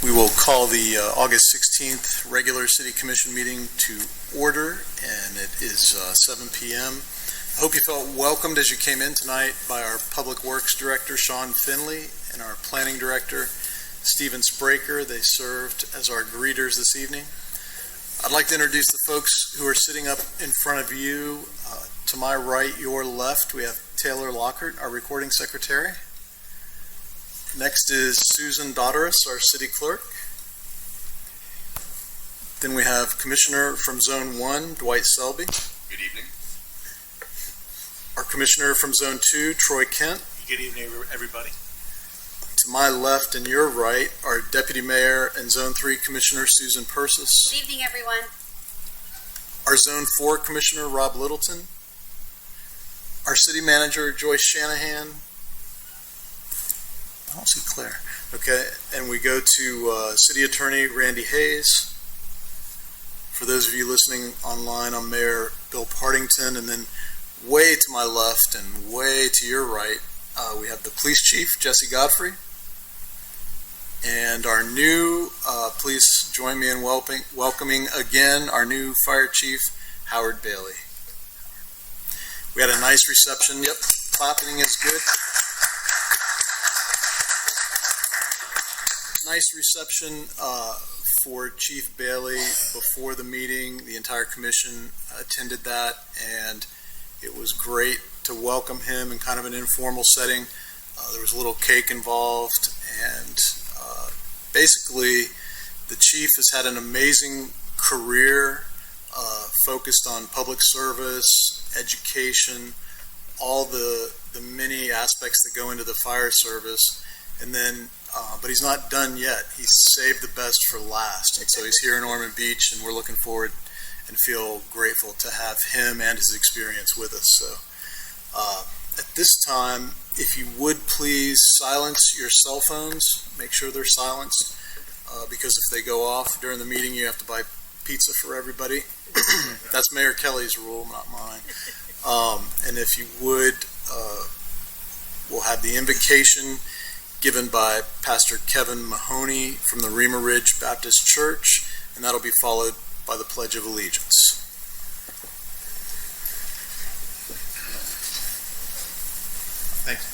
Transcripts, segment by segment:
We will call the August 16th regular City Commission meeting to order, and it is 7 p.m. I hope you felt welcomed as you came in tonight by our Public Works Director, Sean Finley, and our Planning Director, Stephen Spraker. They served as our greeters this evening. I'd like to introduce the folks who are sitting up in front of you. To my right, your left, we have Taylor Lockhart, our Recording Secretary. Next is Susan Dodderis, our City Clerk. Then we have Commissioner from Zone 1, Dwight Selby. Good evening. Our Commissioner from Zone 2, Troy Kent. Good evening, everybody. To my left and your right, our Deputy Mayor and Zone 3 Commissioner, Susan Persis. Good evening, everyone. Our Zone 4 Commissioner, Rob Littleton. Our City Manager, Joyce Shanahan. I don't see Claire. Okay, and we go to City Attorney Randy Hayes. For those of you listening online, I'm Mayor Bill Partington, and then way to my left and way to your right, we have the Police Chief, Jesse Godfrey, and our new, please join me in welcoming again our new Fire Chief, Howard Bailey. We had a nice reception. Yep, clapping is good. Nice reception for Chief Bailey before the meeting. The entire commission attended that, and it was great to welcome him in kind of an informal setting. There was a little cake involved, and basically the chief has had an amazing career focused on public service, education, all the many aspects that go into the fire service, and then but he's not done yet. He's saved the best for last. And so he's here in Ormond Beach, and we're looking forward and feel grateful to have him and his experience with us. So at this time, if you would please silence your cell phones, make sure they're silenced, because if they go off during the meeting, you have to buy pizza for everybody. That's Mayor Kelly's rule, not mine. And if you would, we'll have the invocation given by Pastor Kevin Mahoney from the Rima Ridge Baptist Church, and that'll be followed by the Pledge of Allegiance. Thank you.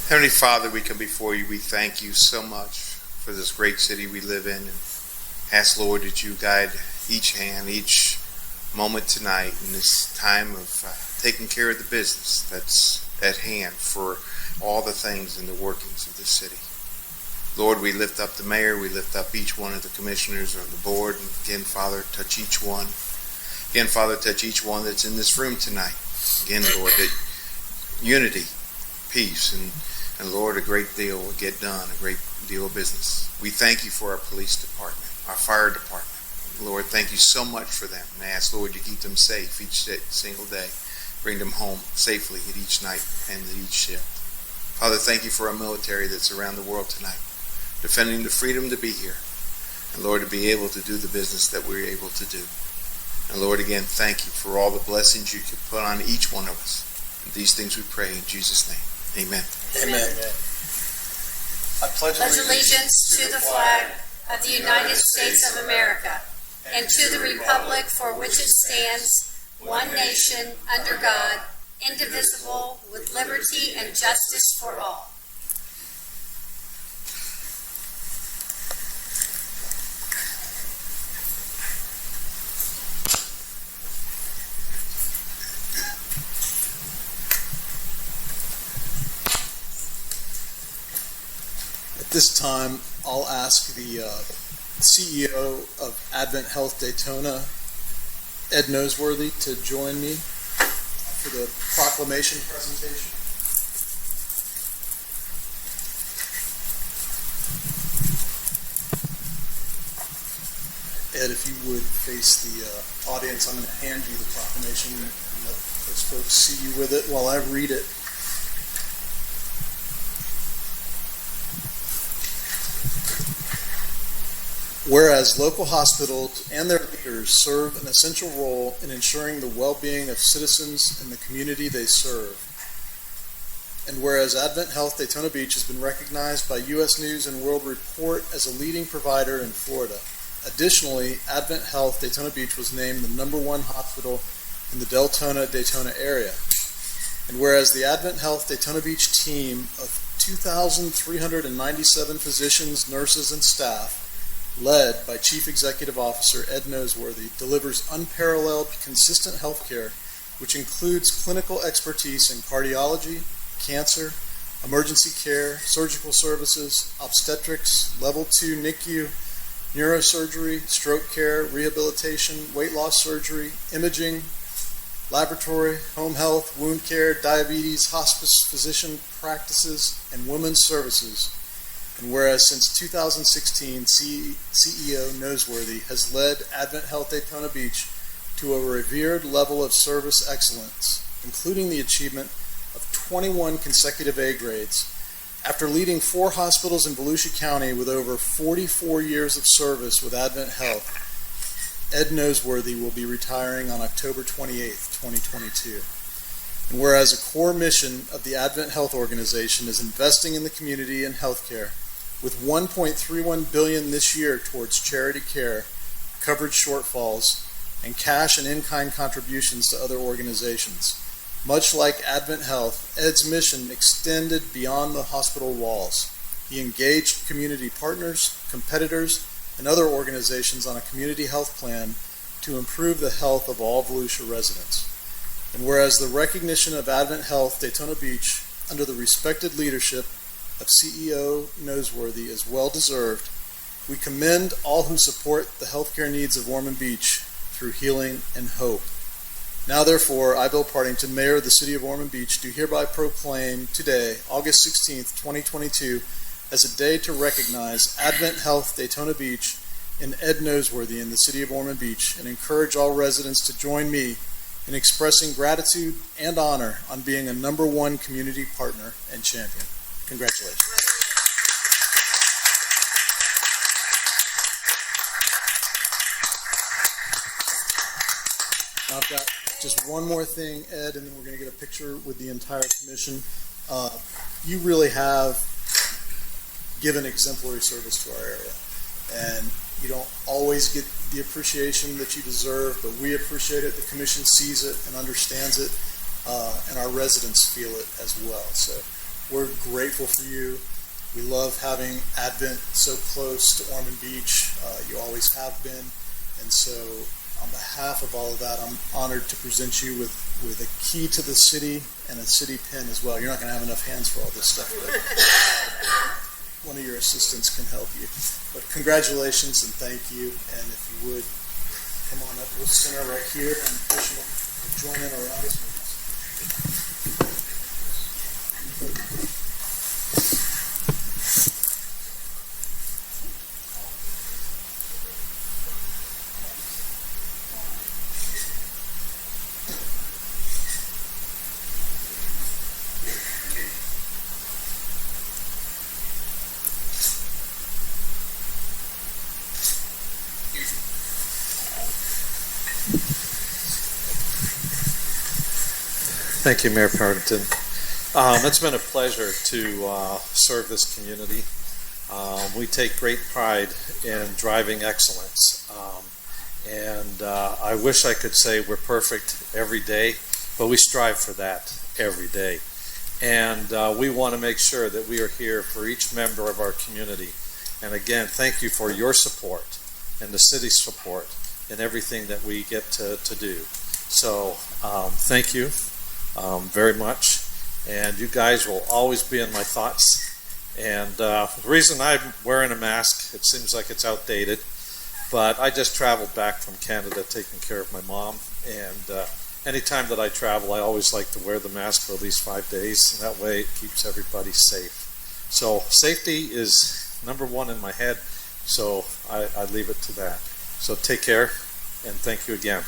Heavenly Father, we come before you. We thank you so much for this great city we live in, and ask, Lord, that you guide each hand, each moment tonight in this time of taking care of the business that's at hand for all the things and the workings of the city. Lord, we lift up the mayor, we lift up each one of the commissioners on the board, and again, Father, touch each one. Again, Father, touch each one that's in this room tonight. Again, Lord, that unity, peace, and Lord, a great deal will get done, a great deal of business. We thank you for our police department, our fire department. Lord, thank you so much for them. And I ask, Lord, you keep them safe each single day. Bring them home safely at each night and at each shift. Father, thank you for our military that's around the world tonight, defending the freedom to be here. And Lord, to be able to do the business that we're able to do. And Lord, again, thank you for all the blessings you could put on each one of us. And these things we pray in Jesus' name. Amen. Amen. I pledge allegiance to the flag of the United States of America and to the republic for which it stands, one nation, under God, indivisible, with liberty and justice for all. At this time, I'll ask the CEO of Advent Health Daytona, Ed Noseworthy, to join me for the proclamation presentation. Ed, if you would face the audience, I'm going to hand you the proclamation and let those folks see you with it while I read it. Whereas local hospitals and their leaders serve an essential role in ensuring the well-being of citizens in the community they serve. And whereas Advent Health Daytona Beach has been recognized by U.S. News and World Report as a leading provider in Florida. Additionally, Advent Health Daytona Beach was named the #1 hospital in the Deltona-Daytona area. And whereas the Advent Health Daytona Beach team of 2,397 physicians, nurses, and staff, led by Chief Executive Officer Ed Noseworthy, delivers unparalleled, consistent health care, which includes clinical expertise in cardiology, cancer, emergency care, surgical services, obstetrics, level 2 NICU, neurosurgery, stroke care, rehabilitation, weight loss surgery, imaging, laboratory, home health, wound care, diabetes, hospice physician practices, and women's services. And whereas since 2016, CEO Noseworthy has led Advent Health Daytona Beach to a revered level of service excellence, including the achievement of 21 consecutive A grades. After leading 4 hospitals in Volusia County with over 44 years of service with Advent Health, Ed Noseworthy will be retiring on October 28, 2022. And whereas a core mission of the Advent Health Organization is investing in the community and healthcare, with $1.31 billion this year towards charity care, coverage shortfalls, and cash and in-kind contributions to other organizations. Much like Advent Health, Ed's mission extended beyond the hospital walls. He engaged community partners, competitors, and other organizations on a community health plan to improve the health of all Volusia residents. And whereas the recognition of Advent Health Daytona Beach under the respected leadership of CEO Noseworthy is well deserved, we commend all who support the healthcare needs of Ormond Beach through healing and hope. Now therefore, I, Bill Partington, Mayor of the City of Ormond Beach, do hereby proclaim today, August 16th, 2022, as a day to recognize Advent Health Daytona Beach and Ed Noseworthy in the City of Ormond Beach, and encourage all residents to join me in expressing gratitude and honor on being a #1 community partner and champion. Congratulations. Now I've got just one more thing, Ed, and then we're going to get a picture with the entire commission. You really have given exemplary service to our area, and you don't always get the appreciation that you deserve, but we appreciate it. The commission sees it and understands it, and our residents feel it as well. So we're grateful for you. We love having Advent so close to Ormond Beach. You always have been, and so on behalf of all of that, I'm honored to present you with a key to the city and a city pin as well. You're not going to have enough hands for all this stuff, but one of your assistants can help you. But congratulations and thank you. And if you would, come on up. We'll center right here, and the commission will join in around us. Thank you, Mayor Partington. It's been a pleasure to serve this community. We take great pride in driving excellence. I wish I could say we're perfect every day, but we strive for that every day. And we want to make sure that we are here for each member of our community. And again, thank you for your support and the city's support in everything that we get to do. So thank you very much. And you guys will always be in my thoughts. And the reason I'm wearing a mask, it seems like it's outdated, but I just traveled back from Canada taking care of my mom. And anytime that I travel, I always like to wear the mask for at least 5 days. And that way it keeps everybody safe. So safety is #1 in my head. So I leave it to that. So take care, and thank you again.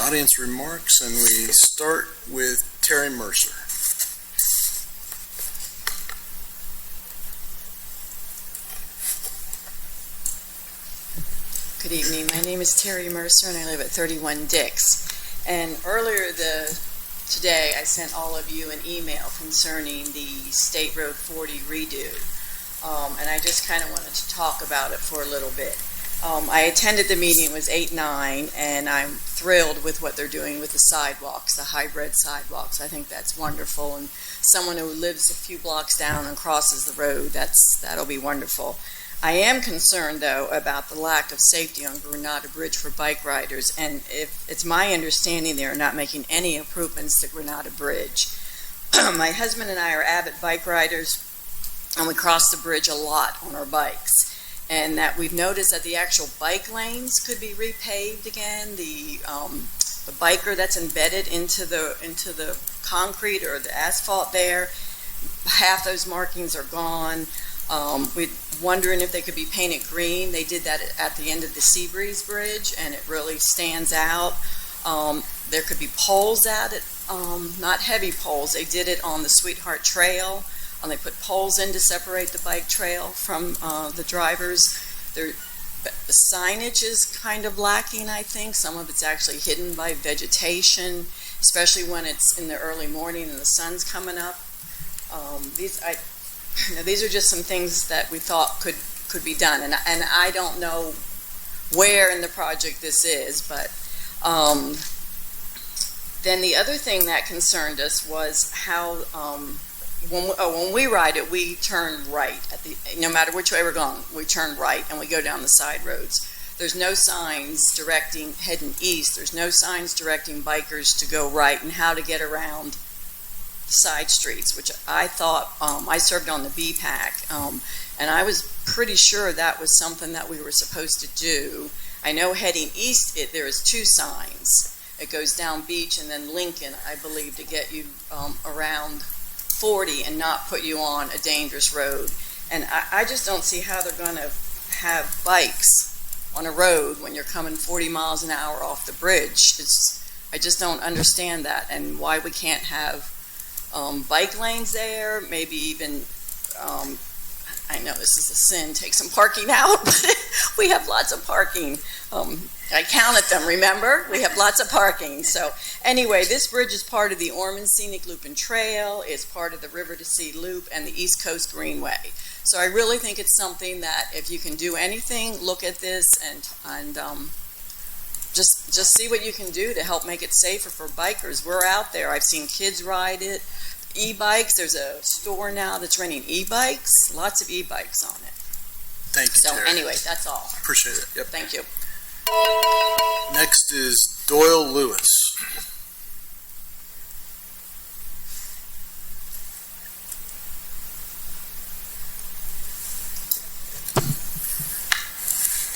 audience remarks, and we start with Terry Mercer. Good evening. My name is Terry Mercer, and I live at 31 Dix. And earlier today, I sent all of you an email concerning the State Road 40 redo. And I just kind of wanted to talk about it for a little bit. I attended the meeting, it was 8-9, and I'm thrilled with what they're doing with the sidewalks, the hybrid sidewalks. I think that's wonderful. And someone who lives a few blocks down and crosses the road, that'll be wonderful. I am concerned, though, about the lack of safety on Granada Bridge for bike riders, and if it's my understanding they're not making any improvements to Granada Bridge. My husband and I are avid bike riders, and we cross the bridge a lot on our bikes, and that we've noticed that the actual bike lanes could be repaved again. The biker that's embedded into the concrete or the asphalt there, half those markings are gone. We're wondering if they could be painted green. They did that at the end of the Seabreeze Bridge, and it really stands out. There could be poles at it, not heavy poles. They did it on the Sweetheart Trail. They put poles in to separate the bike trail from the drivers. The signage is kind of lacking, I think. Some of it's actually hidden by vegetation, especially when it's in the early morning and the sun's coming up. These are just some things that we thought could be done, and I don't know where in the project this is, but then the other thing that concerned us was how when we ride it, we turn right no matter which way we're going, we turn right and we go down the side roads. There's no signs heading east. There's no signs directing bikers to go right and how to get around side streets, which I thought, I served on the BPAC, and I was pretty sure that was something that we were supposed to do. I know heading east, there is 2 signs. It goes down Beach and then Lincoln, I believe, to get you around 40 and not put you on a dangerous road. And I just don't see how they're going to have bikes on a road when you're coming 40 miles an hour off the bridge. I just don't understand that, and why we can't have bike lanes there, maybe even, I know this is a sin, take some parking out, but we have lots of parking. I counted them, remember? We have lots of parking. So anyway, this bridge is part of the Ormond Scenic Loop and Trail, it's part of the River to Sea Loop and the East Coast Greenway. So I really think it's something that if you can do anything, look at this and just see what you can do to help make it safer for bikers. We're out there. I've seen kids ride it. E-bikes, there's a store now that's renting e-bikes, lots of e-bikes on it. Thank you, So Terry. anyway, that's all. Appreciate it. Yep. Thank you. Next is Dora Lewis.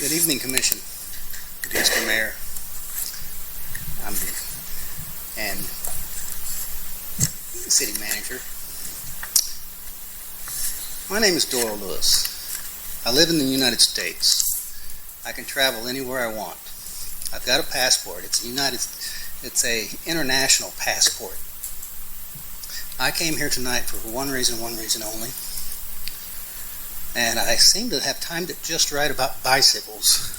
Good evening, Commission. Good evening, Mr. Mayor. And City Manager. My name is Dora Lewis. I live in the United States. I can travel anywhere I want. I've got a passport. It's a international passport. I came here tonight for one reason only. And I seem to have timed it just right about bicycles.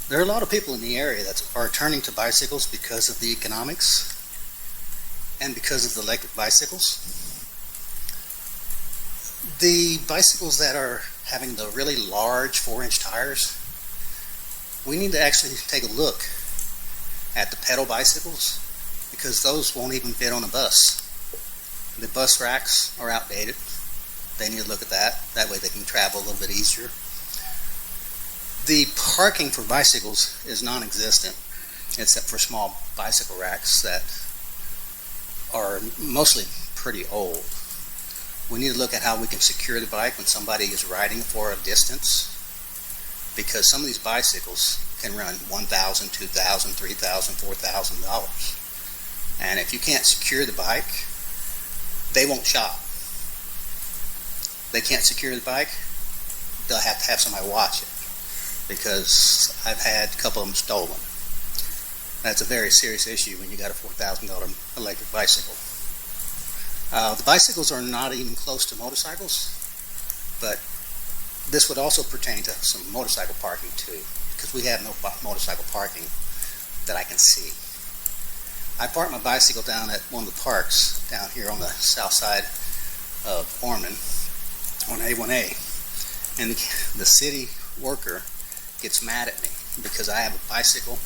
There are a lot of people in the area that are turning to bicycles because of the economics and because of the electric bicycles. The bicycles that are having the really large 4-inch tires, we need to actually take a look at the pedal bicycles because those won't even fit on a bus. The bus racks are outdated. They need to look at that. That way they can travel a little bit easier. The parking for bicycles is non-existent, except for small bicycle racks that are mostly pretty old. We need to look at how we can secure the bike when somebody is riding for a distance, because some of these bicycles can run $1,000, $2,000, $3,000, $4,000. And if you can't secure the bike, they won't shop. They can't secure the bike, they'll have to have somebody watch it, because I've had a couple of them stolen. That's a very serious issue when you got a $4,000 electric bicycle. The bicycles are not even close to motorcycles, but this would also pertain to some motorcycle parking too, because we have no motorcycle parking that I can see. I parked my bicycle down at one of the parks down here on the south side of Ormond on A1A, and the city worker gets mad at me because I have a bicycle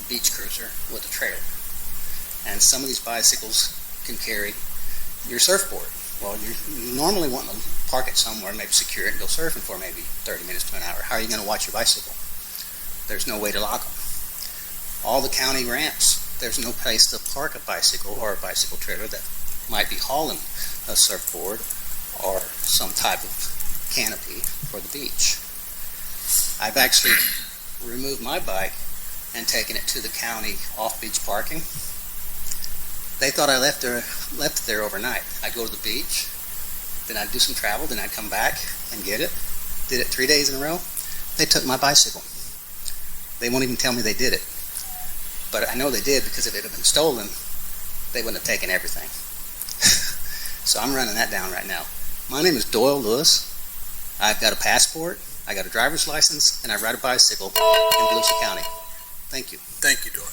beach cruiser with a trailer, and some of these bicycles can carry your surfboard. Well, you're normally wanting to park it somewhere, maybe secure it and go surfing for maybe 30 minutes to an hour. How are you going to watch your bicycle? There's no way to lock them. All the county ramps, there's no place to park a bicycle or a bicycle trailer that might be hauling a surfboard or some type of canopy for the beach. I've actually removed my bike and taken it to the county off-beach parking. They thought I left it there overnight. I'd go to the beach, then I'd do some travel, then I'd come back and get it. Did it 3 days in a row. They took my bicycle. They won't even tell me they did it. But I know they did, because if it had been stolen, they wouldn't have taken everything. So I'm running that down right now. My name is Dora Lewis. I've got a passport, I got a driver's license, and I ride a bicycle in Volusia County. Thank you. Thank you, Dora.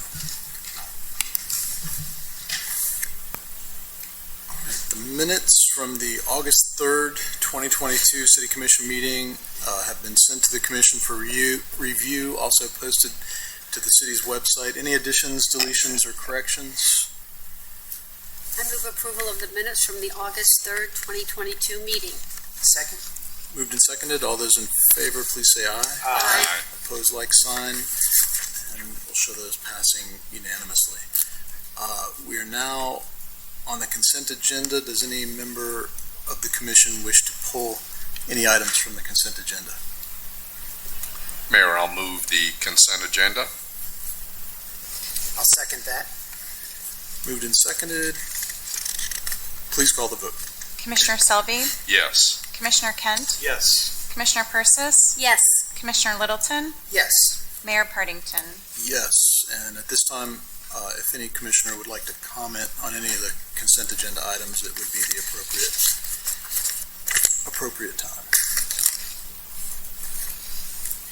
The minutes from the August 3rd, 2022 City Commission meeting have been sent to the Commission for review, also posted to the city's website. Any additions, deletions, or corrections? I move approval of the minutes from the August 3rd, 2022 meeting. Second. Moved and seconded. All those in favor, please say aye. Aye. Opposed, like sign. And we'll show those passing unanimously. We are now on the consent agenda. Does any member of the commission wish to pull any items from the consent agenda? Mayor, I'll move the consent agenda. I'll second that. Moved and seconded. Please call the vote. Commissioner Selby, Yes. Commissioner Kent, Yes. Commissioner Persis, Yes. Commissioner Littleton, Yes. Mayor Partington. Yes. And at this time, if any commissioner would like to comment on any of the consent agenda items, it would be the appropriate time.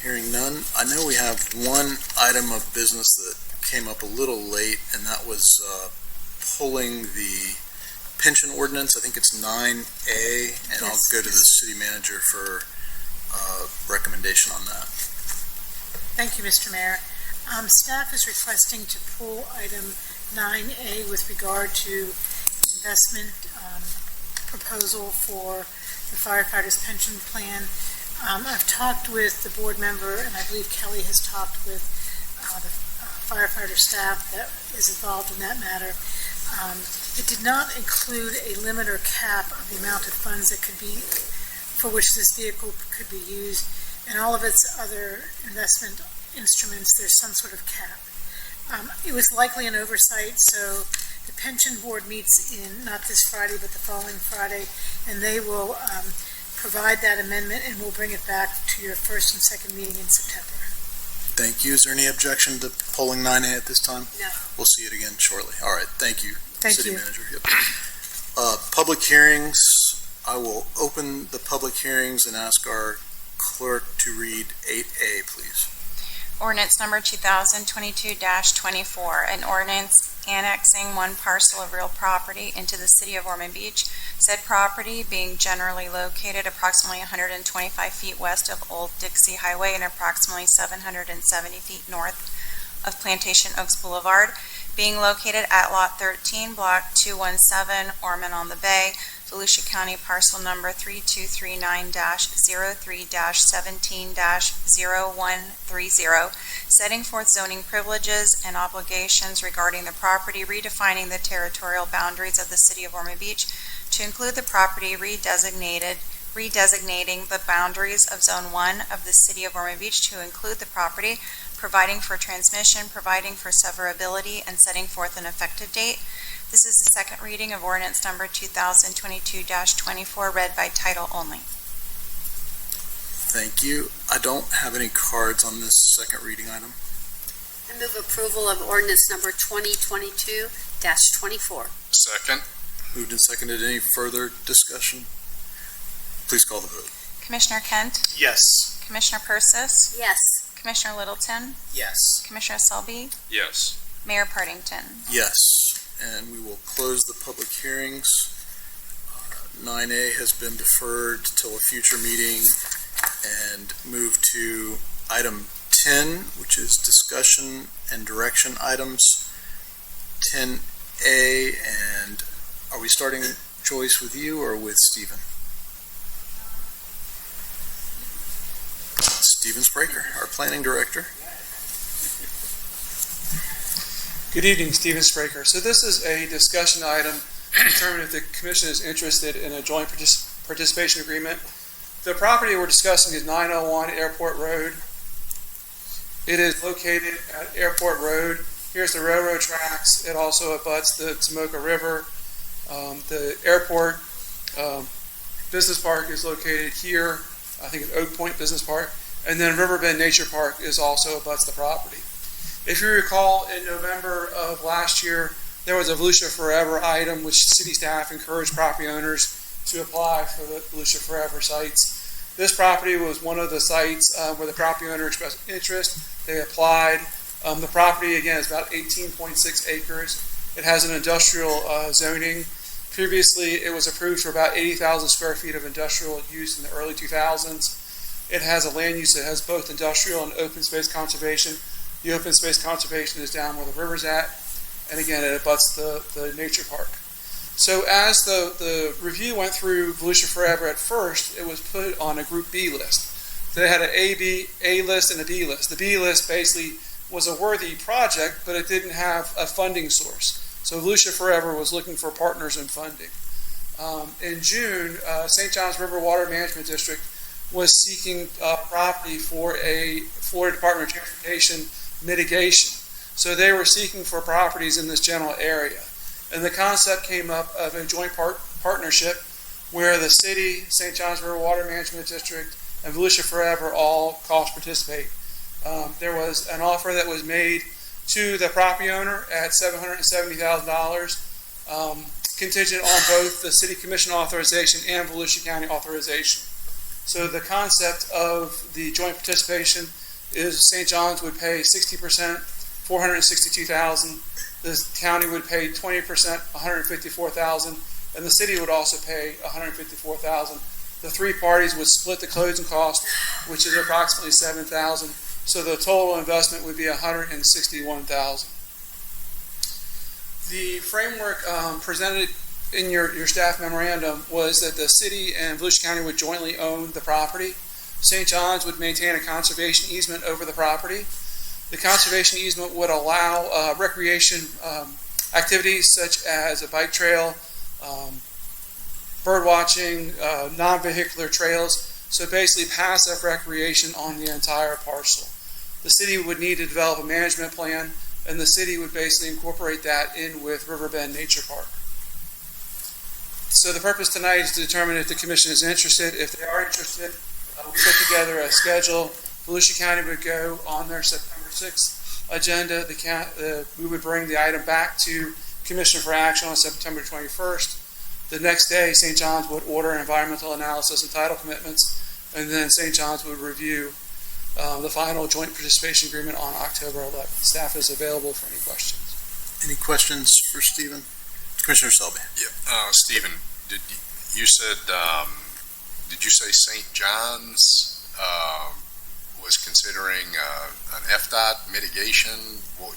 Hearing none, I know we have one item of business that came up a little late, and that was pulling the pension ordinance. I think it's 9A, and I'll go to the city manager for recommendation on that. Thank you, Mr. Mayor. Staff is requesting to pull item 9A with regard to investment proposal for the firefighters' pension plan. I've talked with the board member, and I believe Kelly has talked with the firefighter staff that is involved in that matter. It did not include a limit or cap of the amount of funds that could be, for which this vehicle could be used. And all of its other investment instruments, there's some sort of cap. It was likely an oversight, so the pension board meets in, not this Friday, but the following Friday, and they will provide that amendment, and we'll bring it back to your first and second meeting in September. Thank you. Is there any objection to polling 9A at this time? No. We'll see it again shortly. All right. Thank you, Thank City you. Manager. Yep. Public hearings. I will open the public hearings and ask our clerk to read 8A, please. Ordinance number 2022-24, an ordinance annexing one parcel of real property into the city of Ormond Beach, said property being generally located approximately 125 feet west of Old Dixie Highway and approximately 770 feet north of Plantation Oaks Boulevard, being located at Lot 13, Block 217, Ormond on the Bay, Volusia County, parcel number 3239-03-17-0130, setting forth zoning privileges and obligations regarding the property, redefining the territorial boundaries of the city of Ormond Beach to include the property redesignating the boundaries of Zone 1 of the city of Ormond Beach to include the property, providing for transmission, providing for severability, and setting forth an effective date. This is the second reading of ordinance number 2022-24, read by title only. Thank you. I don't have any cards on this second reading item. I move approval of ordinance number 2022-24. Second. Moved and seconded. Any further discussion? Please call the vote. Commissioner Kent, Yes. Commissioner Persis, Yes. Commissioner Littleton, Yes. Commissioner Selby, Yes. Mayor Partington. Yes, and we will close the public hearings. 9A has been deferred till a future meeting, and move to item 10, which is discussion and direction items. 10A, and are we starting, Joyce, with you or with Stephen? Stephen Spraker, our planning director. Good evening, Stephen Spraker. So this is a discussion item to determine if the commission is interested in a joint participation agreement. The property we're discussing is 901 Airport Road. It is located at Airport Road. Here's the railroad tracks. It also abuts the Tomoka River. The airport business park is located here. I think it's Oak Point Business Park. And then Riverbend Nature Park is also abuts the property. If you recall, in November of last year, there was a Volusia Forever item which city staff encouraged property owners to apply for the Volusia Forever sites. This property was one of the sites where the property owner expressed interest. They applied. The property, again, is about 18.6 acres. It has an industrial zoning. Previously, it was approved for about 80,000 square feet of industrial use in the early 2000s. It has a land use that has both industrial and open space conservation. The open space conservation is down where the river's at, and again, it abuts the nature park. So as the review went through Volusia Forever at first, it was put on a Group B list. So they had an A list, and a B list. The B list basically was a worthy project, but it didn't have a funding source. So Volusia Forever was looking for partners in funding. In June, St. John's River Water Management District was seeking property for a Florida Department of Transportation mitigation. So they were seeking for properties in this general area. And the concept came up of a joint partnership where the city, St. John's River Water Management District, and Volusia Forever all cost participate. There was an offer that was made to the property owner at $770,000, contingent on both the city commission authorization and Volusia County authorization. So the concept of the joint participation is St. John's would pay 60%, $462,000. The county would pay 20%, $154,000, and the city would also pay $154,000. The three parties would split the closing cost, which is approximately $7,000. So the total investment would be $161,000. The framework presented in your staff memorandum was that the city and Volusia County would jointly own the property. St. John's would maintain a conservation easement over the property. The conservation easement would allow recreation activities such as a bike trail, bird watching, non-vehicular trails, so basically passive recreation on the entire parcel. The city would need to develop a management plan, and the city would basically incorporate that in with Riverbend Nature Park. So the purpose tonight is to determine if the commission is interested. If they are interested, we put together a schedule. Volusia County would go on their September 6th agenda. We would bring the item back to Commission for action on September 21st. The next day, St. John's would order an environmental analysis and title commitments, and then St. John's would review the final joint participation agreement on October 11th. Staff is available for any questions. Any questions for Stephen? Commissioner Selby. Yeah, Stephen, did you say St. John's was considering an FDOT mitigation? What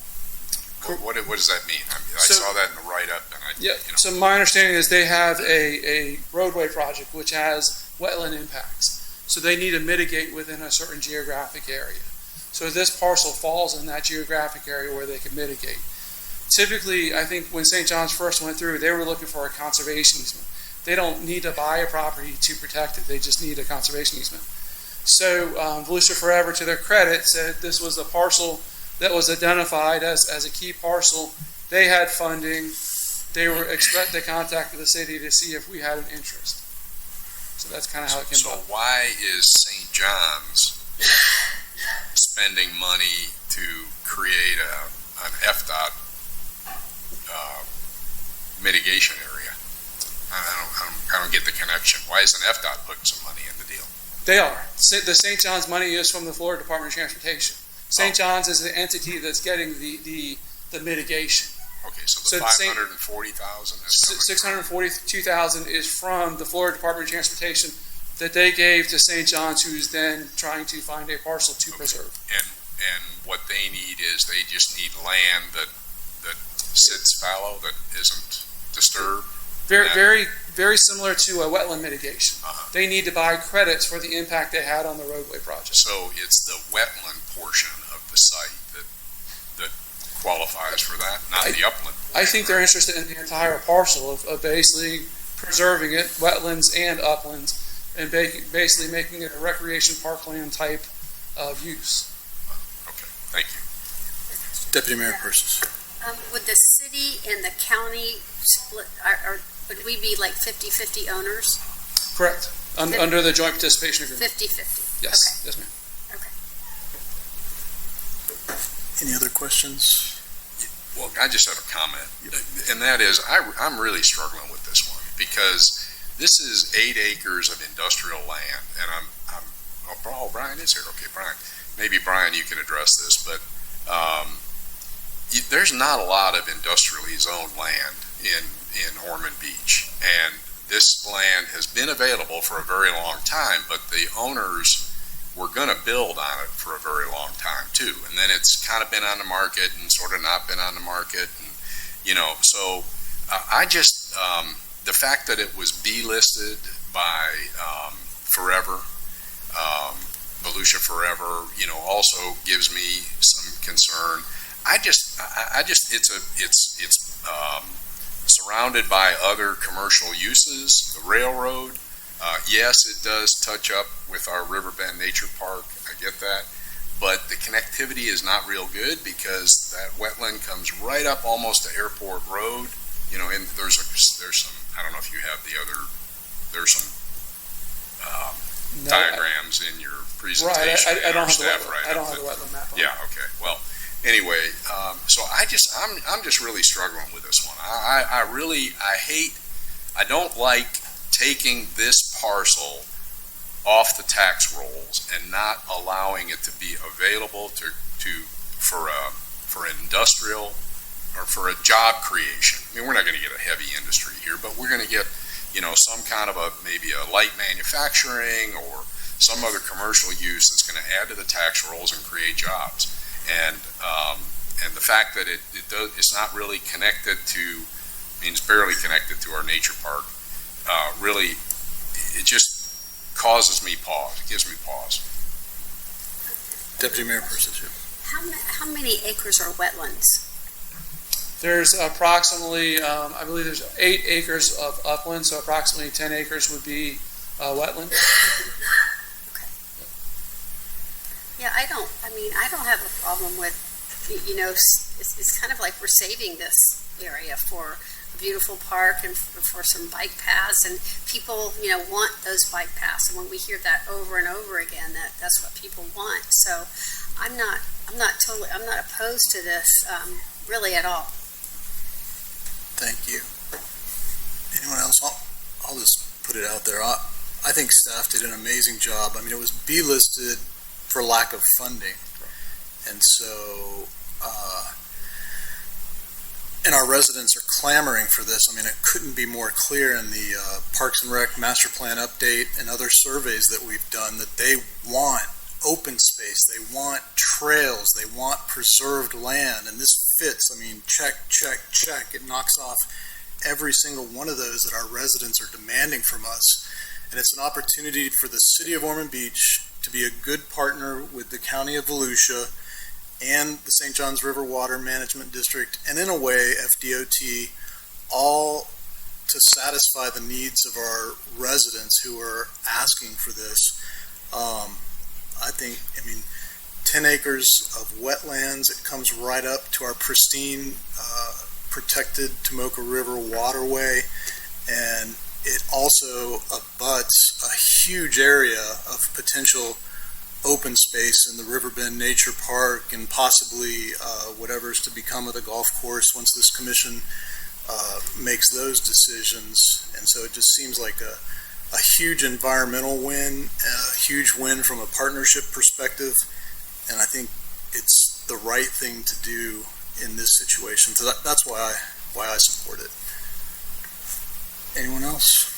does that mean? I mean, I saw that in the write-up, and So my understanding is they have a roadway project which has wetland impacts. So they need to mitigate within a certain geographic area. So this parcel falls in that geographic area where they can mitigate. Typically, I think when St. John's first went through, they were looking for a conservation easement. They don't need to buy a property to protect it. They just need a conservation easement. So Volusia Forever, to their credit, said this was a parcel that was identified as a key parcel. They had funding. They contacted the city to see if we had an interest. So that's kind of how it came So about. why is St. John's spending money to create an FDOT mitigation area. I don't get the connection. Why isn't FDOT putting some money in the deal? They are. The St. John's money is from the Florida Department of Transportation. St. John's is the entity that's getting the mitigation. Okay, so the So 540,000 is 642,000 is from the Florida Department of Transportation that they gave to St. John's, who's then trying to find a parcel to preserve. and what they need is they just need land that sits fallow, that isn't disturbed. Very, Yeah. very similar to a wetland mitigation. Uh-huh. They need to buy credits for the impact they had on the roadway project. So it's the wetland portion of the site that qualifies for that, not the upland. I think they're interested in the entire parcel of basically preserving it, wetlands and uplands, and basically making it a recreation parkland type of use. Okay, thank you. Deputy Mayor Persis. Would the city and the county split, or would we be like 50-50 owners? Correct. Under the joint participation agreement. 50-50? Yes, Okay. yes, ma'am. Any other questions? Well, I just have a comment, and that is, I'm really struggling with this one, because this is 8 acres of industrial land, and oh, Brian is here. Okay, Brian. Maybe, Brian, you can address this, but there's not a lot of industrially zoned land in Ormond Beach, and this land has been available for a very long time, but the owners were going to build on it for a very long time too, and then it's kind of been on the market and sort of not been on the market, and so I just the fact that it was B-listed by Forever, Volusia Forever, also gives me some concern. I just it's surrounded by other commercial uses, the railroad. Yes, it does touch up with our Riverbend Nature Park. I get that, but the connectivity is not real good because that wetland comes right up almost to Airport Road. And there's some. I don't know if you have the other. There's some diagrams in your presentation. Right. I don't have the staff wetland. I don't have the wetland map. Yeah. Okay. Well. Anyway, so I'm just really struggling with this one. I don't like taking this parcel off the tax rolls and not allowing it to be available for industrial or for a job creation. I mean, we're not going to get a heavy industry here, but we're going to get some kind of maybe a light manufacturing or some other commercial use that's going to add to the tax rolls and create jobs. And the fact that it's not really connected to, means barely connected to our nature park, really, it just causes me pause. It gives me pause. Deputy Mayor Persis. How many acres are wetlands? There's approximately, I believe there's 8 acres of upland, so approximately 10 acres would be wetland. Okay. Yeah, I don't have a problem with, it's kind of like we're saving this area for a beautiful park and for some bike paths, and people, want those bike paths. And when we hear that over and over again, that's what people want. So I'm not opposed to this, really at all. Thank you. Anyone else? I'll just put it out there. I think staff did an amazing job. I mean, it was B-listed for lack of funding. And so, and our residents are clamoring for this. I mean, it couldn't be more clear in the Parks and Rec Master Plan update and other surveys that we've done that they want open space, they want trails, they want preserved land, and this fits. I mean, check, check, check. It knocks off every single one of those that our residents are demanding from us. And it's an opportunity for the city of Ormond Beach to be a good partner with the county of Volusia and the St. Johns River Water Management District, and in a way, FDOT, all to satisfy the needs of our residents who are asking for this. I think, 10 acres of wetlands, it comes right up to our pristine, protected Tomoka River waterway, and it also abuts a huge area of potential open space in the Riverbend Nature Park and possibly whatever's to become of the golf course once this commission makes those decisions. And so it just seems like a huge environmental win, a huge win from a partnership perspective, and I think it's the right thing to do in this situation. So that's why I support it. Anyone else?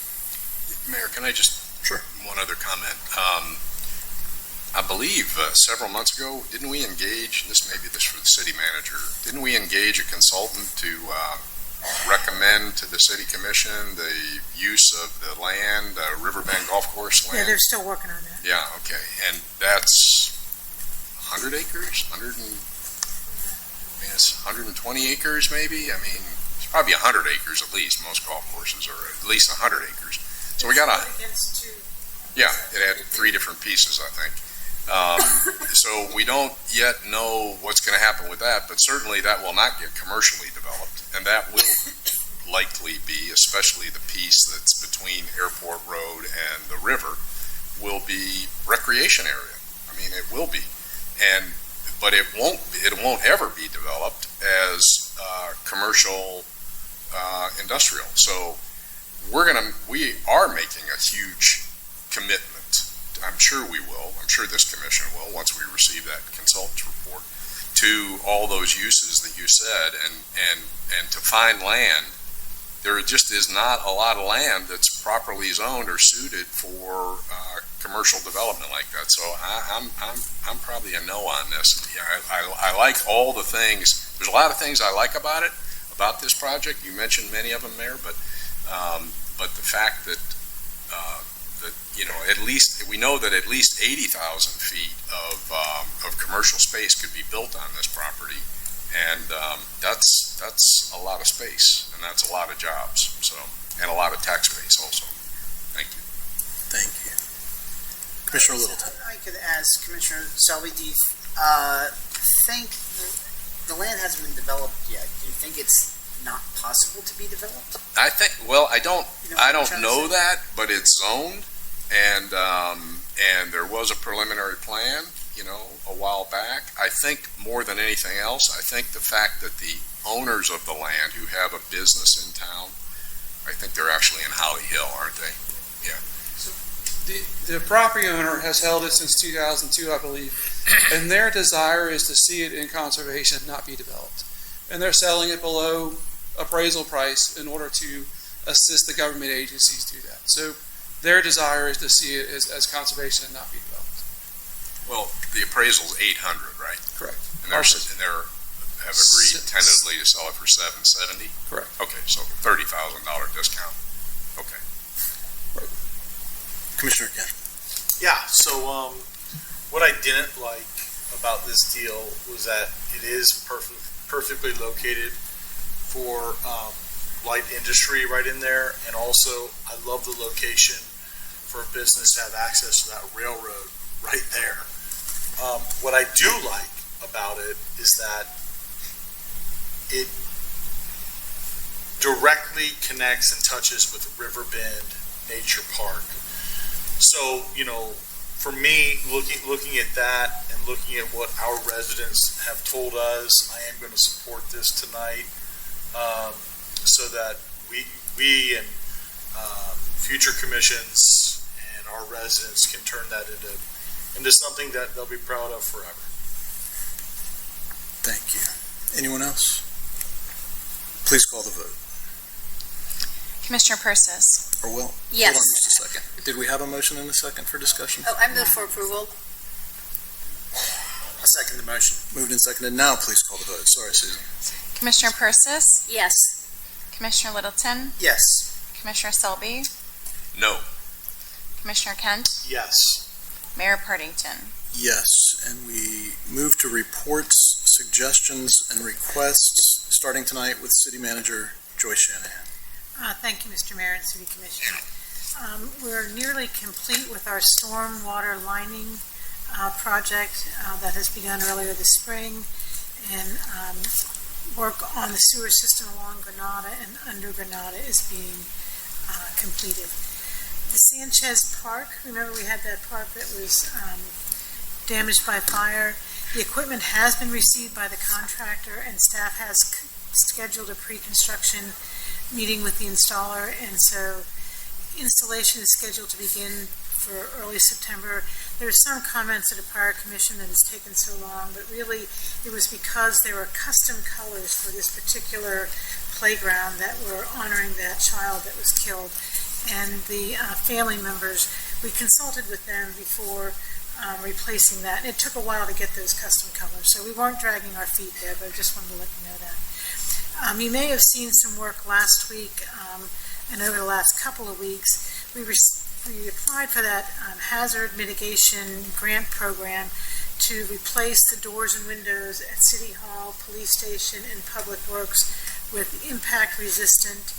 Mayor, can I just, Sure. one other comment? I believe several months ago, didn't we engage, and this may be this for the city manager, didn't we engage a consultant to recommend to the city commission the use of the land, Riverbend Golf Course land? Yeah, they're still working on that. Yeah, okay, and that's 100 acres, it's 120 acres maybe? I mean, it's probably 100 acres at least. Most golf courses are at least 100 acres. So we got Against two. yeah, it had 3 different pieces, I think. So we don't yet know what's going to happen with that, but certainly that will not get commercially developed, and that will likely be, especially the piece that's between Airport Road and the river, will be recreation area. I mean, it will be, but it won't ever be developed as commercial industrial. So we are making a huge commitment. I'm sure we will. I'm sure this commission will once we receive that consultant's report to all those uses that you said, and to find land. There just is not a lot of land that's properly zoned or suited for commercial development like that. So I'm probably a no on this. Yeah, I like all the things. There's a lot of things I like about it, about this project. You mentioned many of them, Mayor, but the fact that at least we know that at least 80,000 feet of commercial space could be built on this property, and that's a lot of space, and that's a lot of jobs, and a lot of tax base also. Thank you. Thank you. Commissioner Littleton. I could ask Commissioner Selby, do you think the land hasn't been developed yet? Do you think it's not possible to be developed? I think. Well, I don't know say? that, but it's zoned, and there was a preliminary plan, a while back. I think more than anything else, I think the fact that the owners of the land who have a business in town, I think they're actually in Holly Hill, aren't they? Yeah. So the property owner has held it since 2002, I believe, and their desire is to see it in conservation, not be developed. And they're selling it below appraisal price in order to assist the government agencies do that. So their desire is to see it as conservation and not be developed. Well, the appraisal's 800, right? Correct. And they have agreed tentatively to sell it for $770. Correct. Okay, so $30,000 discount. Okay. Commissioner Kent. Yeah, so what I didn't like about this deal was that it is perfectly located for light industry right in there, and also I love the location for a business to have access to that railroad right there. What I do like about it is that it directly connects and touches with Riverbend Nature Park. So, for me, looking at that and looking at what our residents have told us, I am going to support this tonight, so that we and future commissions and our residents can turn that into something that they'll be proud of forever. Thank you. Anyone else? Please call the vote. Commissioner Persis. Or will? Yes. Hold on just a second. Did we have a motion and a second for discussion? Oh, I move for approval. I second the motion. Moved and seconded. Now please call the vote. Sorry, Susan. Commissioner Persis. Yes. Commissioner Littleton. Yes. Commissioner Selby. No. Commissioner Kent. Yes. Mayor Partington. Yes, and we move to reports, suggestions, and requests, starting tonight with City Manager Joyce Shanahan. Thank you, Mr. Mayor and City Commission. We're nearly complete with our storm water lining project that has begun earlier this spring, and work on the sewer system along Granada and under Granada is being completed. The Sanchez Park, remember we had that park that was damaged by fire. The equipment has been received by the contractor, and staff has scheduled a pre-construction meeting with the installer, and so installation is scheduled to begin for early September. There were some comments at a prior commission that has taken so long, but really it was because there were custom colors for this particular playground that were honoring that child that was killed. And the family members, we consulted with them before replacing that, and it took a while to get those custom colors. So we weren't dragging our feet there, but I just wanted to let you know that. You may have seen some work last week and over the last couple of weeks. We applied for that hazard mitigation grant program to replace the doors and windows at City Hall, Police Station, and Public Works with impact-resistant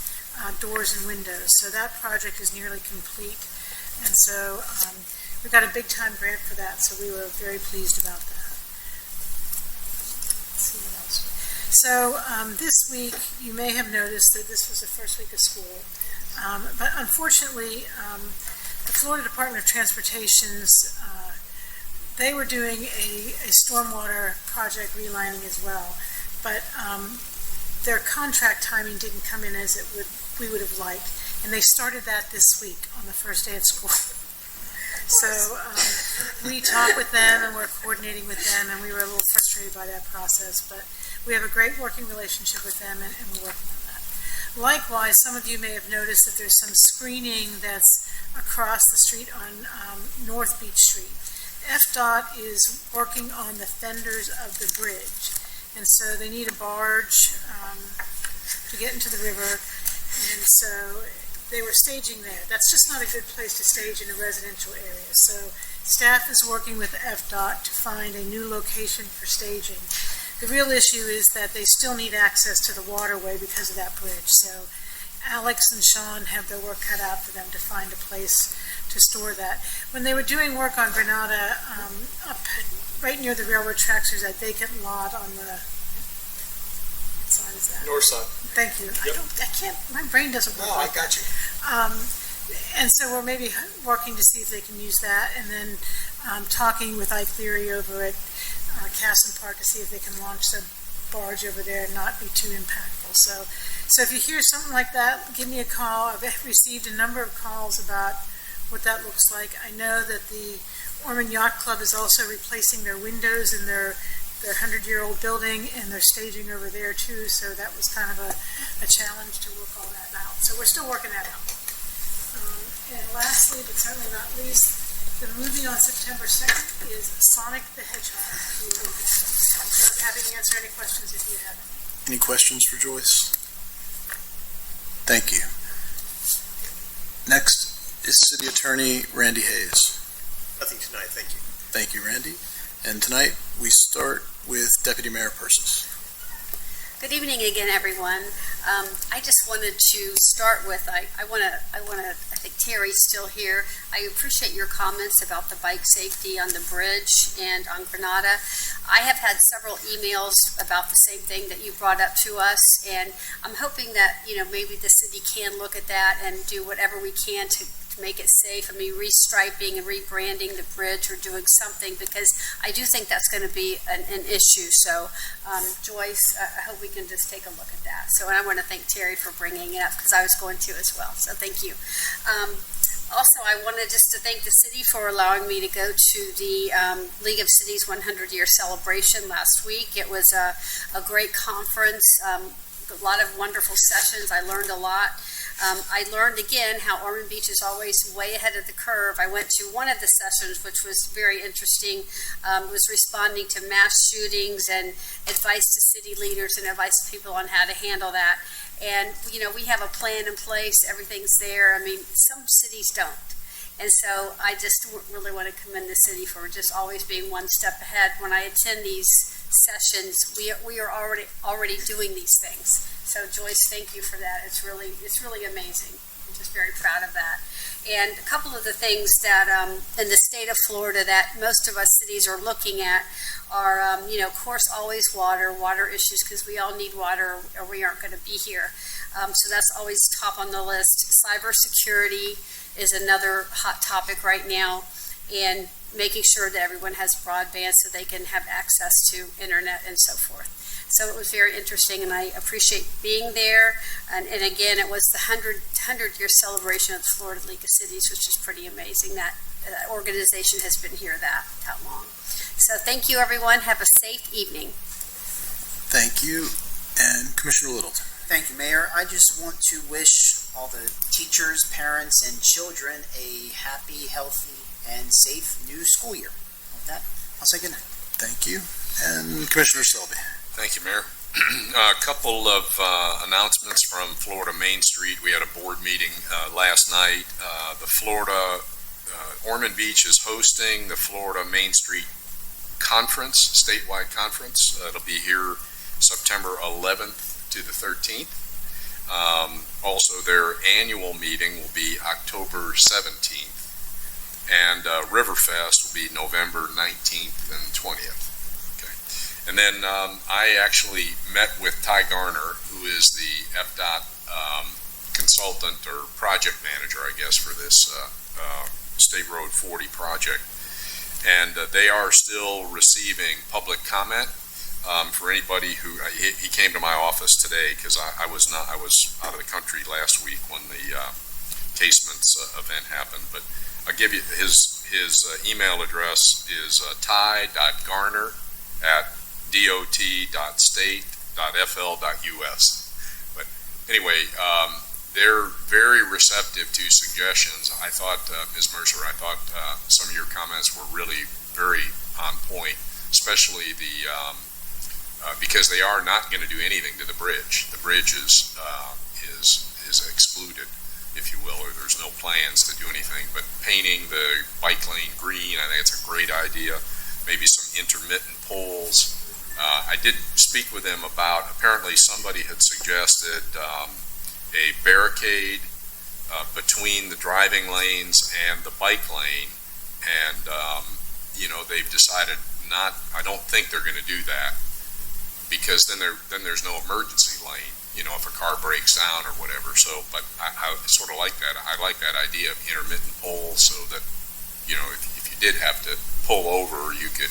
doors and windows. So that project is nearly complete, and so we got a big-time grant for that, so we were very pleased about that. Let's see what else. So this week, you may have noticed that this was the first week of school, but unfortunately, the Florida Department of Transportation's they were doing a stormwater project relining as well, but their contract timing didn't come in as we would have liked, and they started that this week on the first day of school. So we talked with them and we're coordinating with them, and we were a little frustrated by that process, but we have a great working relationship with them, and we're working on that. Likewise, some of you may have noticed that there's some screening that's across the street on North Beach Street. FDOT is working on the fenders of the bridge, and so they need a barge to get into the river, and so they were staging there. That's just not a good place to stage in a residential area, so staff is working with FDOT to find a new location for staging. The real issue is that they still need access to the waterway because of that bridge, so Alex and Sean have their work cut out for them to find a place to store that. When they were doing work on Granada, up right near the railroad tracks, there's that vacant lot on the, what side is that? North side. Thank you. Yep. I can't, my brain doesn't work. No, I got you. And so we're maybe working to see if they can use that, and then talking with Ike Leary over at Sanchez Park to see if they can launch the barge over there and not be too impactful. So if you hear something like that, give me a call. I've received a number of calls about what that looks like. I know that the Ormond Yacht Club is also replacing their windows in their 100-year-old building, and they're staging over there too, so that was kind of a challenge to work all that out. So we're still working that out. And lastly, but certainly not least, the movie on September 2nd is Sonic the Hedgehog. So I'm happy to answer any questions if you have any. Any questions for Joyce? Thank you. Next is City Attorney Randy Hayes. Nothing tonight, thank you. Thank you, Randy. And tonight we start with Deputy Mayor Persis. Good evening again, everyone. I just wanted to start with, I think Terry's still here. I appreciate your comments about the bike safety on the bridge and on Granada. I have had several emails about the same thing that you brought up to us, and I'm hoping that, maybe the city can look at that and do whatever we can to make it safe. I mean, restriping and rebranding the bridge or doing something, because I do think that's going to be an issue. So, Joyce, I hope we can just take a look at that. So, and I want to thank Terry for bringing it up, because I was going to as well. So, thank you. Also, I wanted just to thank the city for allowing me to go to the League of Cities 100-year celebration last week. It was a great conference, a lot of wonderful sessions. I learned a lot. I learned again how Ormond Beach is always way ahead of the curve. I went to one of the sessions, which was very interesting. Was responding to mass shootings and advice to city leaders and advice to people on how to handle that. And, we have a plan in place. Everything's there. I mean, some cities don't. And so I just really want to commend the city for just always being one step ahead. When I attend these sessions, we are already doing these things. So Joyce, thank you for that. It's really amazing. I'm just very proud of that. And a couple of the things that in the state of Florida that most of us cities are looking at are, of course, always water issues, because we all need water or we aren't going to be here. So that's always top on the list. Cybersecurity is another hot topic right now. And making sure that everyone has broadband so they can have access to internet and so forth. So it was very interesting, and I appreciate being there. And again, it was the 100-year celebration of the Florida League of Cities, which is pretty amazing. That organization has been here that long. So thank you, everyone. Have a safe evening. Thank you. And Commissioner Littleton. Thank you, Mayor. I just want to wish all the teachers, parents, and children a happy, healthy, and safe new school year. With that, I'll say good night. Thank you. And Commissioner Selby. Thank you, Mayor. A couple of announcements from Florida Main Street. We had a board meeting last night. The Florida Ormond Beach is hosting the Florida Main Street Conference, statewide conference. It'll be here September 11th to the 13th. Also, their annual meeting will be October 17th. And Riverfest will be November 19th and 20th. And then I actually met with Ty Garner, who is the FDOT consultant or project manager, I guess, for this State Road 40 project. And they are still receiving public comment for anybody who he came to my office today because I was out of the country last week when the casements event happened. But I'll give you his email address is ty.garner@dot.state.fl.us. But anyway, they're very receptive to suggestions. I thought, Ms. Mercer, some of your comments were really very on point, especially the because they are not going to do anything to the bridge. The bridge is excluded, if you will, or there's no plans to do anything. But painting the bike lane green, I think it's a great idea. Maybe some intermittent poles. I did speak with them about, apparently somebody had suggested a barricade between the driving lanes and the bike lane, and they've decided not. I don't think they're going to do that because then there's no emergency lane. If a car breaks down or whatever. So, but I sort of like that. I like that idea of intermittent poles so that if you did have to pull over, you could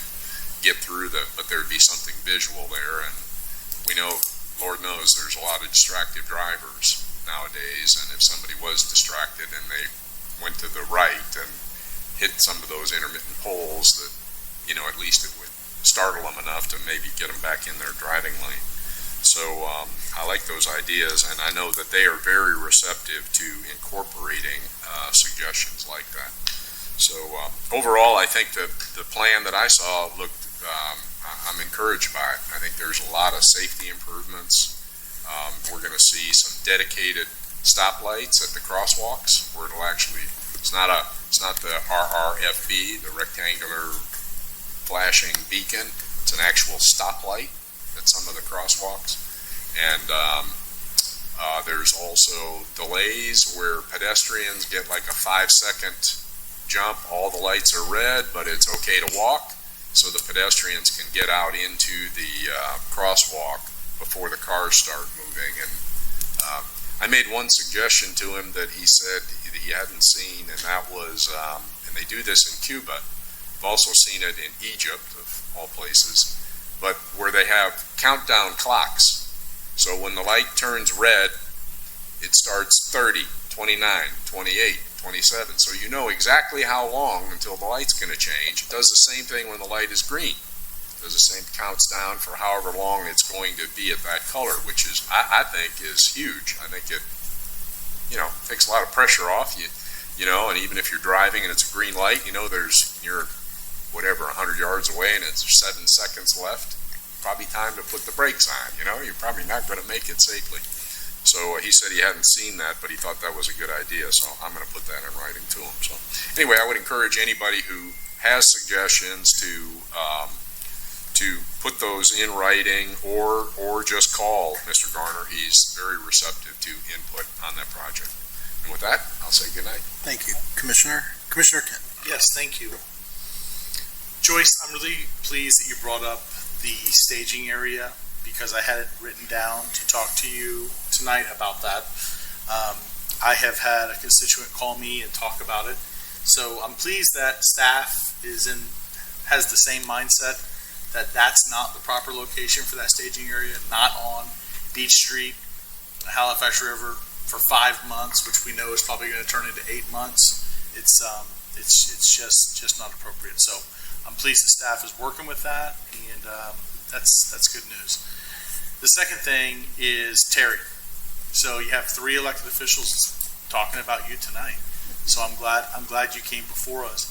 get through but there'd be something visual there. And we know, Lord knows, there's a lot of distracted drivers nowadays, and if somebody was distracted and they went to the right and hit some of those intermittent poles, that at least it would startle them enough to maybe get them back in their driving lane. So I like those ideas, and I know that they are very receptive to incorporating suggestions like that. So overall, I think that the plan that I saw looked, I'm encouraged by it. I think there's a lot of safety improvements. We're going to see some dedicated stoplights at the crosswalks where it'll actually, it's not the RRFB, the rectangular flashing beacon. It's an actual stoplight at some of the crosswalks. And there's also delays where pedestrians get like a 5-second jump. All the lights are red, but it's okay to walk, so the pedestrians can get out into the crosswalk before the cars start moving. And I made one suggestion to him that he said that he hadn't seen, and that was, and they do this in Cuba. I've also seen it in Egypt, of all places, but where they have countdown clocks. So when the light turns red, it starts 30, 29, 28, 27. So you know exactly how long until the light's going to change. It does the same thing when the light is green. It does the same, counts down for however long it's going to be at that color, which is, I think, is huge. I think it, takes a lot of pressure off you, and even if you're driving and it's a green light, you're 100 yards away and it's 7 seconds left. Probably time to put the brakes on. You're probably not going to make it safely. So he said he hadn't seen that, but he thought that was a good idea. So I'm going to put that in writing to him. So anyway, I would encourage anybody who has suggestions to put those in writing or just call Mr. Garner. He's very receptive to input on that project. And with that, I'll say good night. Thank you, Commissioner. Commissioner Kent. Yes, thank you. Joyce, I'm really pleased that you brought up the staging area because I had it written down to talk to you tonight about that. I have had a constituent call me and talk about it. So I'm pleased that staff has the same mindset, that that's not the proper location for that staging area, not on Beach Street, Halifax River, for 5 months, which we know is probably going to turn into 8 months. It's just not appropriate. So I'm pleased the staff is working with that, and that's good news. The second thing is Terry. So you have 3 elected officials talking about you tonight. So I'm glad you came before us.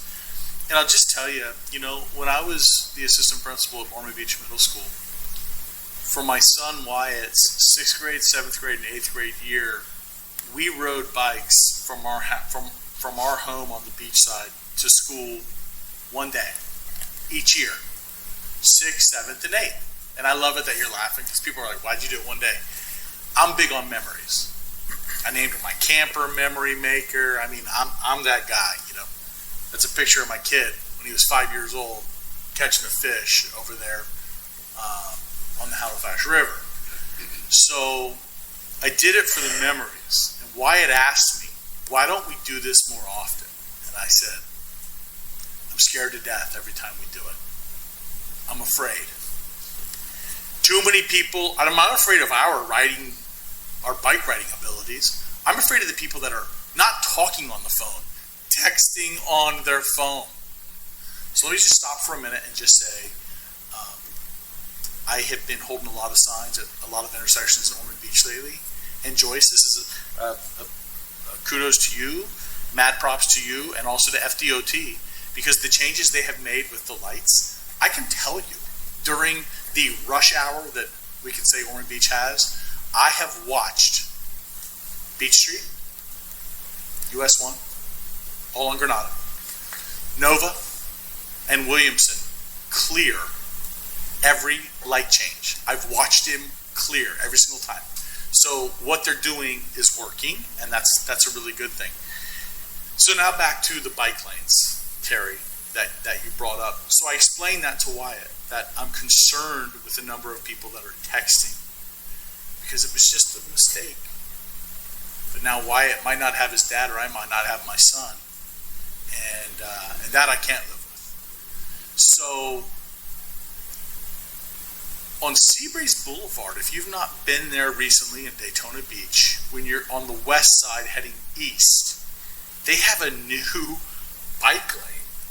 And I'll just tell you, when I was the assistant principal at Ormond Beach Middle School, for my son Wyatt's 6th grade, 7th grade, and 8th grade year, we rode bikes from our home on the beach side to school one day each year, 6th, 7th, and 8th. And I love it that you're laughing, because people are like, why'd you do it one day? I'm big on memories. I named her my camper memory maker. I mean, I'm that guy, That's a picture of my kid when he was 5 years old catching a fish over there on the Halifax River. So I did it for the memories. And Wyatt asked me, why don't we do this more often? And I said, I'm scared to death every time we do it. I'm afraid. Too many people, I'm not afraid of our bike riding abilities. I'm afraid of the people that are not talking on the phone, texting on their phone. So let me just stop for a minute and just say, I have been holding a lot of signs at a lot of intersections in Ormond Beach lately. And Joyce, this is a kudos to you, mad props to you, and also to FDOT, because the changes they have made with the lights, I can tell you, during the rush hour that we can say Ormond Beach has, I have watched Beach Street, US 1, all on Granada, Nova, and Williamson clear every light change. I've watched him clear every single time. So what they're doing is working, and that's a really good thing. So now back to the bike lanes, Terry, that you brought up. So I explained that to Wyatt, that I'm concerned with the number of people that are texting, because it was just a mistake. But now Wyatt might not have his dad, or I might not have my son, and that I can't live with. So on Seabreeze Boulevard, if you've not been there recently in Daytona Beach, when you're on the west side heading east, they have a new bike lane.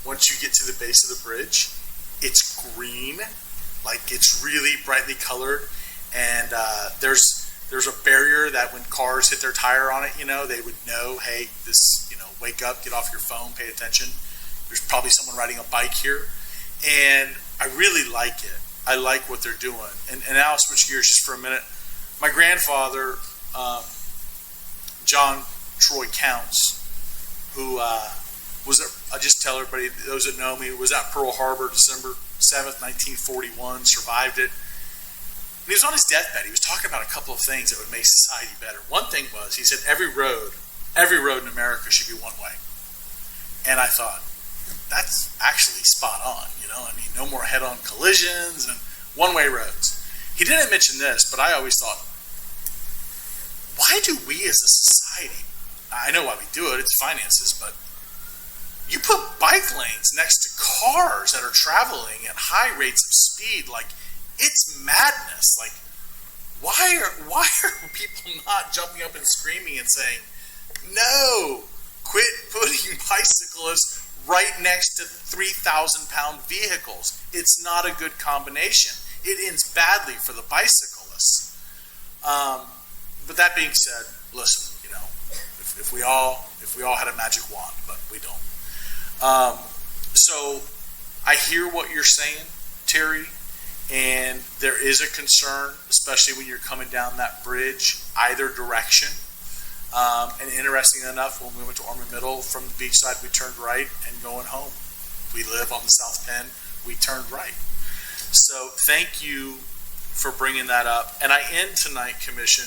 Once you get to the base of the bridge, it's green, like it's really brightly colored, and there's a barrier that when cars hit their tire on it, they would know, hey, this, wake up, get off your phone, pay attention. There's probably someone riding a bike here, and I really like it. I like what they're doing. And now I'll switch gears just for a minute. My grandfather, John Troy Counts, who I'll just tell everybody, those that know me, was at Pearl Harbor December 7th, 1941, survived it. And he was on his deathbed. He was talking about a couple of things that would make society better. One thing was, he said, every road in America should be one way. And I thought, that's actually spot on, no more head-on collisions and one-way roads. He didn't mention this, but I always thought, why do we as a society, I know why we do it, it's finances, but you put bike lanes next to cars that are traveling at high rates of speed, like, it's madness. Like, why are people not jumping up and screaming and saying, no, quit putting bicyclists right next to 3,000-pound vehicles? It's not a good combination. It ends badly for the bicyclists. But that being said, listen, if we all had a magic wand, but we don't. So I hear what you're saying, Terry, and there is a concern, especially when you're coming down that bridge, either direction. And interesting enough, when we went to Ormond Middle, from the beach side, we turned right and going home. We live on the South Penn, we turned right. So thank you for bringing that up. And I end tonight, Commission,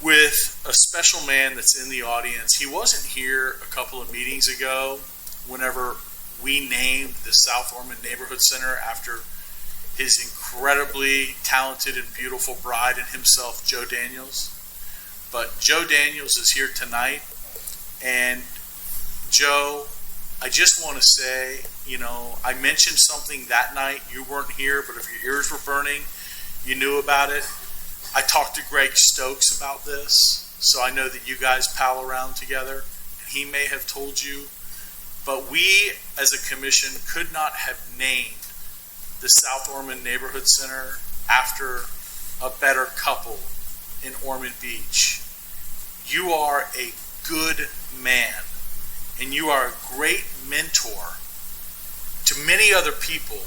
with a special man that's in the audience. He wasn't here a couple of meetings ago whenever we named the South Ormond Neighborhood Center after his incredibly talented and beautiful bride and himself, Joe Daniels. But Joe Daniels is here tonight, and Joe, I just want to say, I mentioned something that night. You weren't here, but if your ears were burning, you knew about it. I talked to Greg Stokes about this, so I know that you guys pal around together. He may have told you, but we as a commission could not have named the South Ormond Neighborhood Center after a better couple in Ormond Beach. You are a good man, and you are a great mentor to many other people,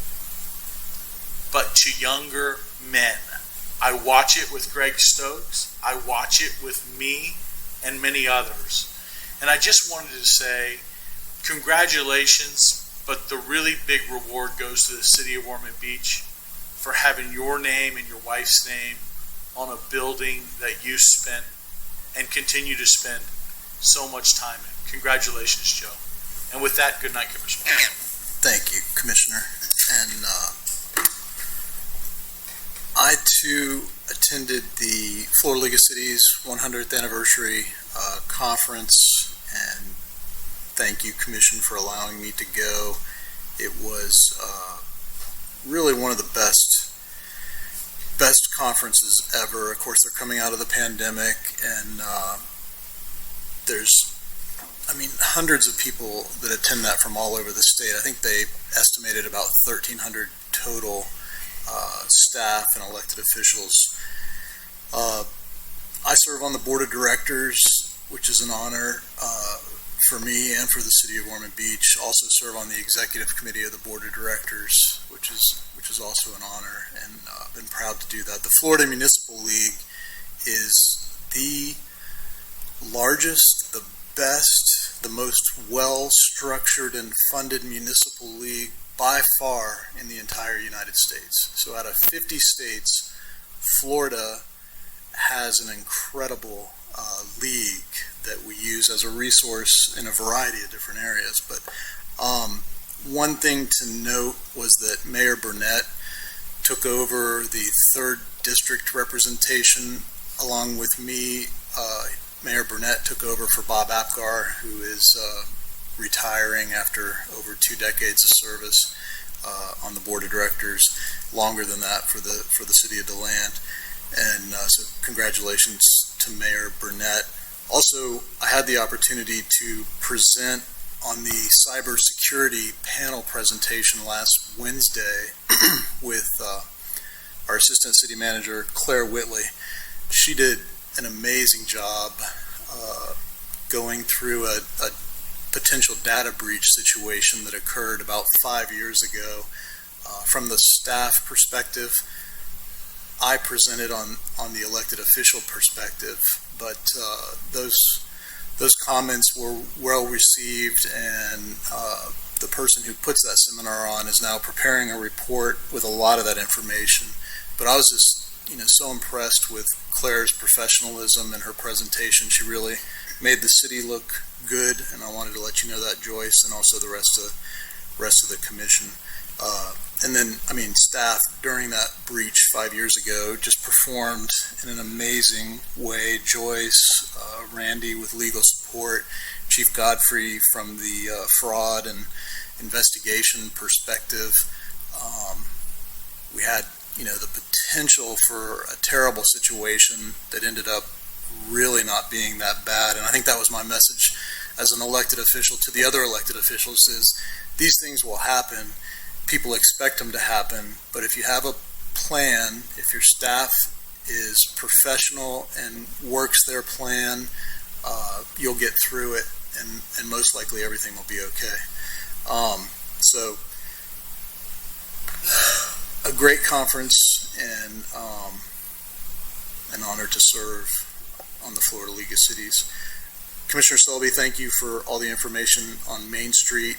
but to younger men. I watch it with Greg Stokes. I watch it with me and many others. And I just wanted to say congratulations, but the really big reward goes to the city of Ormond Beach for having your name and your wife's name on a building that you spent and continue to spend so much time in. Congratulations, Joe. And with that, good night, Commissioner. Thank you, Commissioner. And I too attended the Florida League of Cities 100th anniversary conference, and thank you, Commission, for allowing me to go. It was really one of the best conferences ever. Of course, they're coming out of the pandemic, and there's hundreds of people that attend that from all over the state. I think they estimated about 1,300 total staff and elected officials. I serve on the board of directors, which is an honor for me and for the city of Ormond Beach. Also serve on the executive committee of the board of directors, which is also an honor, and I've been proud to do that. The Florida Municipal League is the largest, the best, the most well-structured and funded municipal league by far in the entire United States. So out of 50 states, Florida has an incredible league that we use as a resource in a variety of different areas. But one thing to note was that Mayor Burnett took over the 3rd District representation along with me. Mayor Burnett took over for Bob Apgar, who is retiring after over 2 decades of service on the board of directors, longer than that for the city of DeLand. And so congratulations to Mayor Burnett. Also, I had the opportunity to present on the cybersecurity panel presentation last Wednesday with our assistant city manager, Claire Whitley. She did an amazing job going through a potential data breach situation that occurred about 5 years ago. From the staff perspective, I presented on the elected official perspective, but those comments were well received, and the person who puts that seminar on is now preparing a report with a lot of that information. But I was just so impressed with Claire's professionalism and her presentation. She really made the city look good, and I wanted to let you know that, Joyce, and also the rest of the commission. And then, staff during that breach 5 years ago just performed in an amazing way. Joyce, Randy with legal support, Chief Godfrey from the fraud and investigation perspective. We had, the potential for a terrible situation that ended up really not being that bad. And I think that was my message as an elected official to the other elected officials is these things will happen. People expect them to happen, but if you have a plan, if your staff is professional and works their plan, you'll get through it, and most likely everything will be okay. So, a great conference, and an honor to serve on the Florida League of Cities. Commissioner Selby, thank you for all the information on Main Street.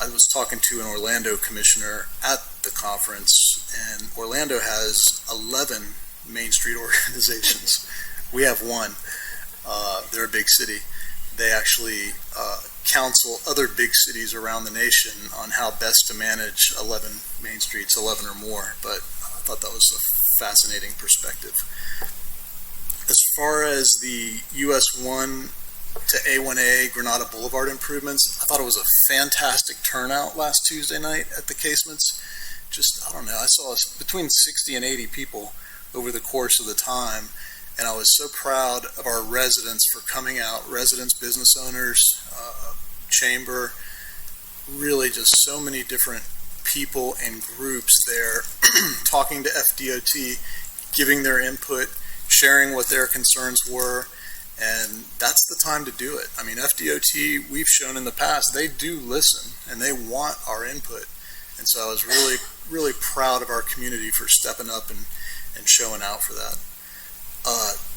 I was talking to an Orlando commissioner at the conference, and Orlando has 11 Main Street organizations. We have one. They're a big city. They actually counsel other big cities around the nation on how best to manage 11 Main Streets, 11 or more. But I thought that was a fascinating perspective. As far as the US 1 to A1A Granada Boulevard improvements. I thought it was a fantastic turnout last Tuesday night at the casements. Just, I don't know, I saw between 60 and 80 people over the course of the time, and I was so proud of our residents for coming out, residents, business owners, chamber, really just so many different people and groups there talking to FDOT, giving their input, sharing what their concerns were, and that's the time to do it. I mean, FDOT, we've shown in the past, they do listen and they want our input. And so I was really proud of our community for stepping up and showing out for that.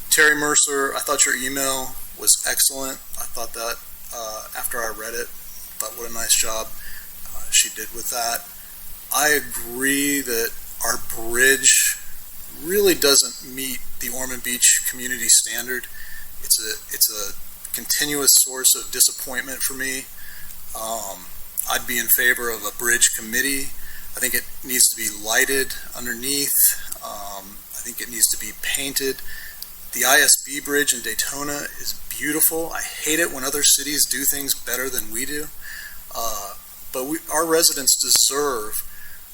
Terry Mercer, I thought your email was excellent. I thought that after I read it, I thought what a nice job she did with that. I agree that our bridge really doesn't meet the Ormond Beach community standard. It's a continuous source of disappointment for me. I'd be in favor of a bridge committee. I think it needs to be lighted underneath. I think it needs to be painted. The ISB bridge in Daytona is beautiful. I hate it when other cities do things better than we do. But our residents deserve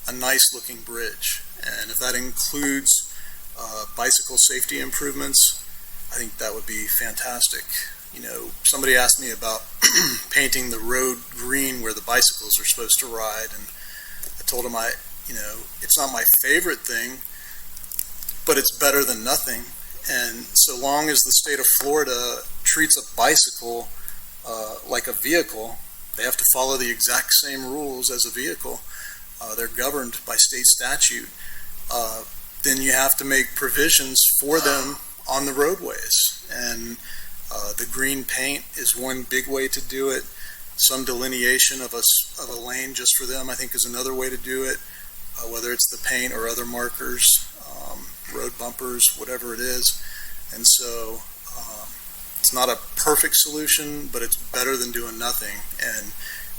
a nice looking bridge. And if that includes bicycle safety improvements, I think that would be fantastic. You know, somebody asked me about painting the road green where the bicycles are supposed to ride, and I told them it's not my favorite thing, but it's better than nothing. And so long as the state of Florida treats a bicycle like a vehicle, they have to follow the exact same rules as a vehicle. They're governed by state statute. Then you have to make provisions for them on the roadways. And the green paint is one big way to do it. Some delineation of a lane just for them, I think, is another way to do it, whether it's the paint or other markers, road bumpers, whatever it is. And so it's not a perfect solution, but it's better than doing nothing. And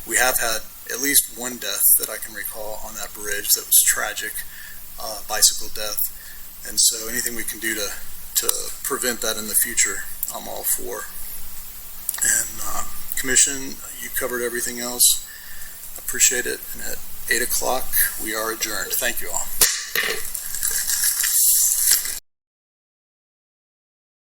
we have had at least one death that I can recall on that bridge that was tragic, bicycle death. And so anything we can do to prevent that in the future, I'm all for. And Commission, you covered everything else. Appreciate it. And at 8 o'clock, we are adjourned. Thank you all.